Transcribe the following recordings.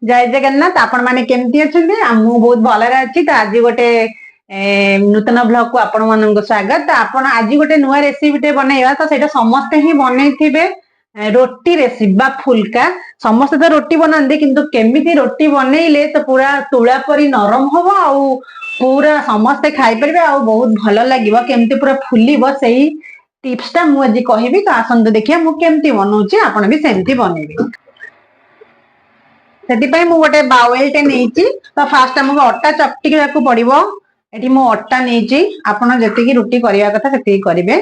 जय जगन्नाथ। आपण माने केमती अछंती? मु बहुत भलरे अछि। तो आज गोटे नूतन ब्लॉग को आपण मानक स्वागत। तो आपण आज गोटे नुआ रेसिपी टे बनेଇବା। तो सेटा समस्त ही बनेइथिबे रोटी रेसिपी बा फुलका। समस्त तो रोटी बनांदे किंतु केमिति रोटी बनेइले तो पूरा तुळा परी नरम हबो आउ पूरा समस्त खाइ परबे आउ बहुत भलो लागिबो। केमिति पूरा फुलीबो सेही टिप्स टा मु आज कहिबी। तो आसंत देखिया मु केमिति बनौची, आपण भी सेमिति बनेइबे। सेति मु गोटे बाउल टे नेइची। तो फास्ट हमको अट्टा चपटी को पड़िबो। एठी मु अट्टा नेइची, आपण जति रोटी करिया कथा सेति करिवे।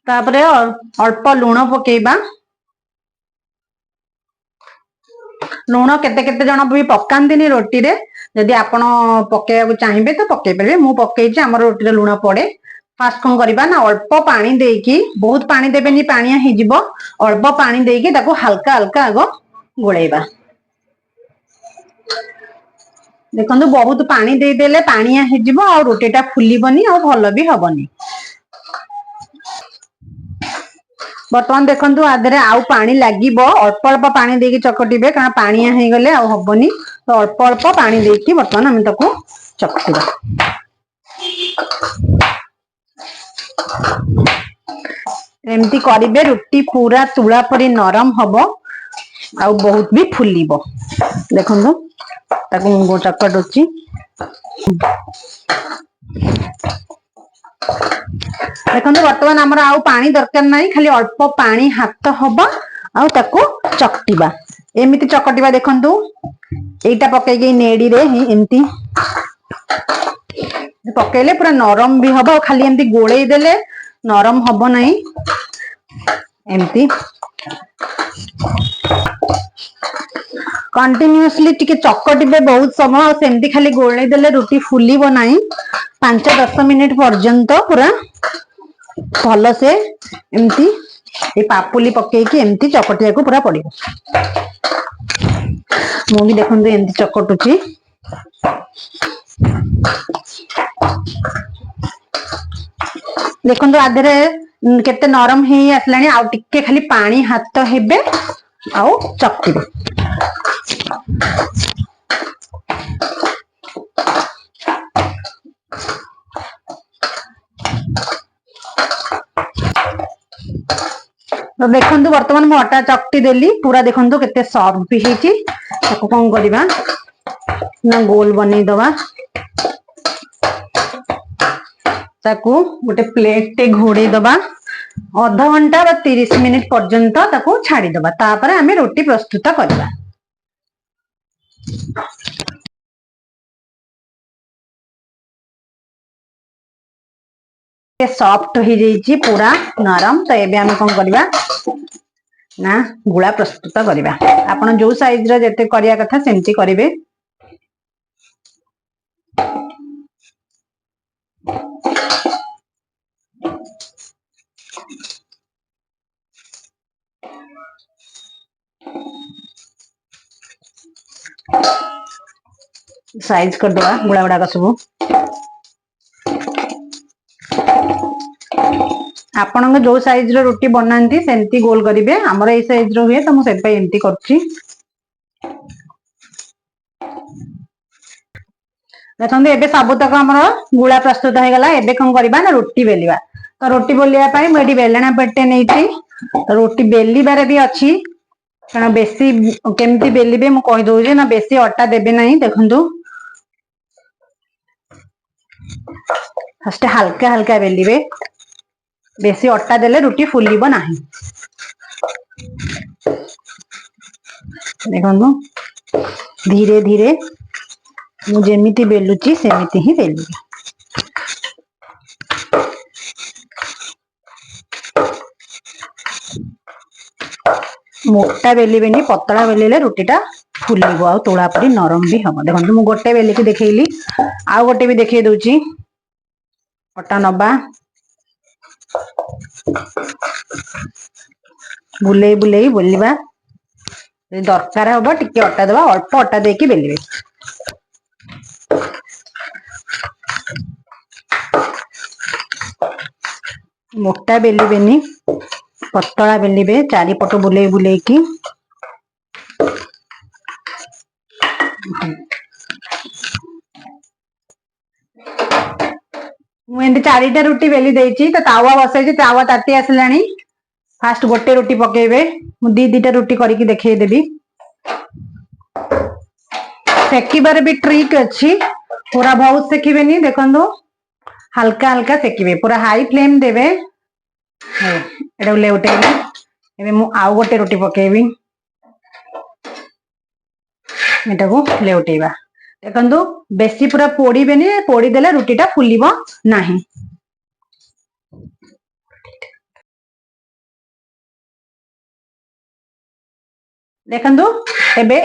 तापरे अल्प लूण पकेइबा। लूण केते केते जण भी पकांदिनी रोटी रे, यदि आपण पकेया चाहिए तो पकई पारे। मु पकेइची, हमर रोटी रे लूण पड़े। फास्ट कौन करबा ना अल्प पानी देकी, बहुत पानी देबेनी पानिया ही जिवो। अल्प पानी देकी ताको हल्का हल्का आगो गोळेबा। देखंतु बहुत पानी दे देले पानिया ही जिवो और रोटीटा फुलीबनी और भलो भी हबनी। बर्तमान देखंतु आधरे आउ पानी लागिबो। अल्प अल्प पानी देकी चकटिबे, कारण पानिया हे गले आउ हबनी। तो अल्प अल्प पानी देकी बर्तमान हम ताको चकटिबा। एमती करिबे, रोटी पूरा तुळा परी नरम हबो आउ बहुत भी फुलीबो। देखंतु ताको मु चकटुची। देखंतु वर्तमान हमर आउ पानी दरकार नाही, खाली अल्प पानी हाथ हबा आउ ताको चकटिबा। एमिति चकटिबा। देखंतु एटा पकेई नेडी रे एमती पकेले पूरा नरम भी हबो। खाली एमती गोळेई देले नरम हबो नाही। एमती कंटिन्यूअसली टिके चकटिबे बहुत समय। सेमती खाली गोळेई देले रोटी फुलीबो नाही। 5-10 मिनिट पर्यंत पूरा भलो से एमती ए पापुली पकेई एमती चकटिया को पूरा पड़िबो। मु भी देखंतु एमती चकटुची। देखंतु आधरे केते नरम हे आसलानी। आउ टिके खाली पानी हाथ हेबे आउ चकटिबे। तो देखंतु वर्तमान मु अटा चकटी देली पूरा। देखंतु केते सॉफ्ट भी हेची। ताको कोन करिबा ना गोल बनै दवा। ताको गोटे प्लेट टे घोड़े दबा। आधा घंटा बा 30 मिनिट पर्यंत ताको छाड़ी दबा। तापरे हमें रोटी प्रस्तुत करबा। सॉफ्ट हो जाइए पूरा नरम। तो एबे हमें कौन करबा ना गुळा प्रस्तुत करबा। आपण जो साइज रे जते करिया कथा सेमती करिवे। साइज कर दवा गुळा गुड़ा का सब। आपण जो साइज रो रोटी बनांती सेमती गोल करिवे। हमर ए साइज रो हुए तो मु सेपै एमती करछि। देखंतु एबे सबतक हमर गुळा प्रस्तुत हो गला। एबे कोन करबा ना रोटी बेलिबा। तो रोटी बेलिया पई म एडी बेलना पेटे नेइछि। रोटी बेलिबारे भी अछि, कारण बेसी केमती बेलिबे मु कहि दउजे ना। बेसी अट्टा देबे नाही। देखंतु फर्स्ट हल्का हल्का बेलिबे। बेसी अट्टा देले रोटी फुलीबो नाही। देखंतु धीरे धीरे मु जेमिति बेलुची सेमिति ही बेलिबे। मोटा बेलिबेनी, पतला बेलिले रोटीटा फुलीबो आ तोळा परी नरम भी हबो। देखंतु मु गोटे बेलिकी देखैली, आ गोटे भी देखै दउची। अट्टा नबा, बुलेई बुलेई बेलिबा। दरकार हबो टिके अट्टा दबा। अल्प अट्टा देकी बेलिबे। मोटा बेलिबेनी, पतला बेलिबे चारिपट बुले बुले की मुझे चारिटा रुटी बेली देची तो तावा बसई तावा ताती आसलानी फास्ट गोटे रुटी पकेबे मु दी दीटा रुटी करके देखै देबी सेकिबार भी ट्रिक अच्छी पूरा बहुत सेकिबेनी देखंदो हल्का हल्का सेकिबे पूरा हाई फ्लेम देबे एटा लेउटेबे एबे मु आउ गोटे रुटी पकेबी एटा को लेउटेबा देखंदो बेसी पूरा पोड़ी बेनी पोड़ी देले रुटीटा फुलिबो नाही देखंदो एबे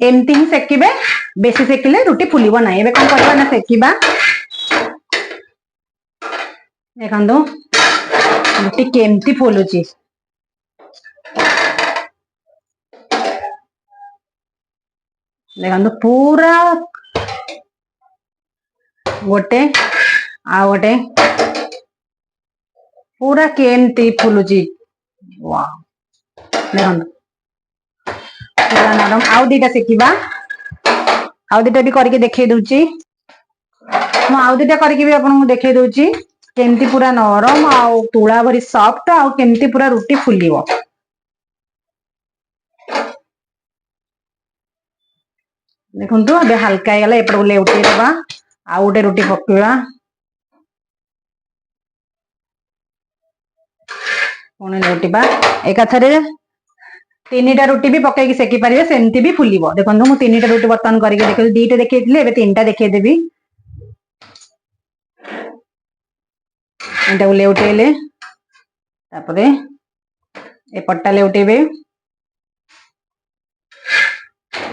एमती ही सेकिबे बेसी सेकिले रुटी फुलिबो नाही एबे कोन करबा ना सेकिबा देखंदो रुटी केमती फुलुची देखंदो पूरा गोटे आ गोटे पूरा केमती फुलुची वाह देखंदो पूरा नरम आउ दीटा सेकिबा आउ दीटा भी करके देखे दूची मु आउ दीटा करके भी आपन देखे दूची केमती पूरा नरम आउ तुळा भरी सॉफ्ट आउ केमती पूरा रुटी फुलिबो देखंतु अबे हल्का गला एपड़ ले उठी देबा आउ गोटे रुटी पकेबा कोन ले उठीबा एकाथरे तीनटा रुटी भी पकई सेकी पारे सेमती भी फुलिबो देखंतु मु तीनटा रुटी बर्तन करके देखै दीटा देखैथिले एबे तीनटा देखै देबी एटा ले उठेले तापरे ए पट्टा ले उठेबे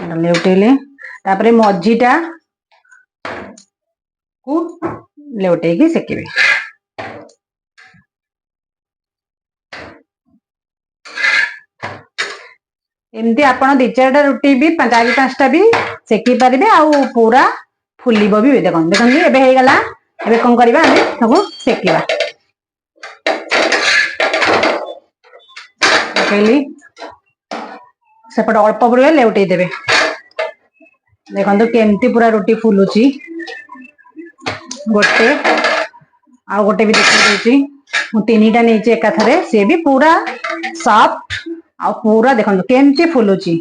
एटा ले उठेले तापरे मझीटा को ले उठेकी सेकीबे एमती आपण दी चारटा रुटी भी चारि पांचटा भी सेकी पारिबे आउ पूरा फुलिबो भी देखन देखन एबे हे गला एबे कोन करबा हम सब सेकीबा सेकेली सेपट अल्प पूरा लेउटे देबे देखन केमती पूरा रुटी फुलुची गोटे आ गोटे भी देखि देची मु तीनटा नेची एकाथरे से भी पूरा सॉफ्ट आ पूरा देखो केमती फुलुची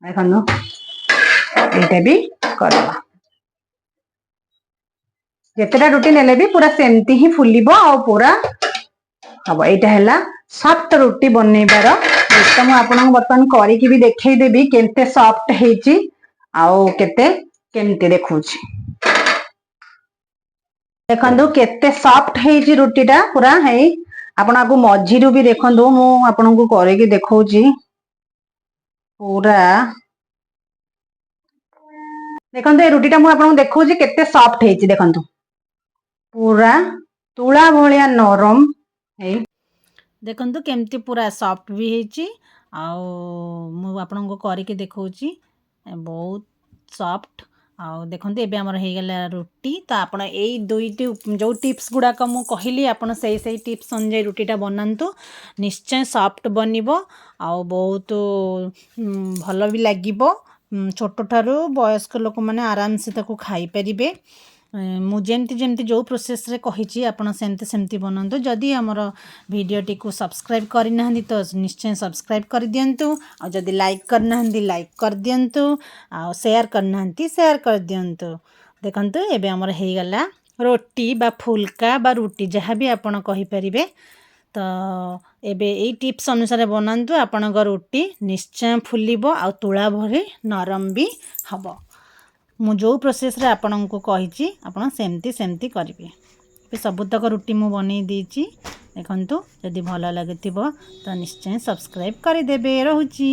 देखो एटा भी करबा जेतेटा रुटी नेले भी पूरा सेमती ही फुलिबो आ पूरा हबो एटा हैला सॉफ्ट रुटी बनेबार तो मु आपन बर्तन करिकि भी देखै देबी केते सॉफ्ट हेची आ केते केमती देखौची देखंदो केते सॉफ्ट हेची रुटीटा पूरा है आपण आगु मझीरु भी देखंदो मु आपन को करे के देखौची पूरा देखंदो ए रुटीटा मु आपन को देखौची केते सॉफ्ट हेची देखंदो पूरा तुळा भलिया नरम है देखंतु केमती पूरा सॉफ्ट भी हेची आ मु आपन को करे के देखौची बहुत सॉफ्ट आ देखते एबे हमर हे गेला रुटी तो आपण ए दुईटी जो टिप्स गुड़ाक मु कहली आपण से टिप्स अनुसार रुटीटा बनातु निश्चय सॉफ्ट बनिबो आ बहुत भल भी लागिबो छोट ठारू वयस्क लोक माने आराम से ताको खाई परिबे मु जेमती जेमती जो प्रोसेस रे कहिची आपण सेमती सेमती बनातु जदि हमर वीडियोटी को सब्सक्राइब करना तो निश्चय सब्सक्राइब कर दियंतु आ जदि लाइक करना लाइक कर दियंतु आ शेयर करना शेयर कर दियंतु देखंतु एबे हमर हे गला रोटी बा फुलका बा रुटी जहाँ भी आपण कहि परिबे तो एबे ए टिप्स अनुसार बनातु आपणक रुटी निश्चय फुलिबो आ तुळा भरी नरम भी हबो मु जो प्रोसेस रे आपन को कहिची आपन सेमती सेमती करिवे सबुतक रुटी मु बनै देची देखंतु जदि भल लागिथिबो तो निश्चय सब्सक्राइब कर देबे रहूची।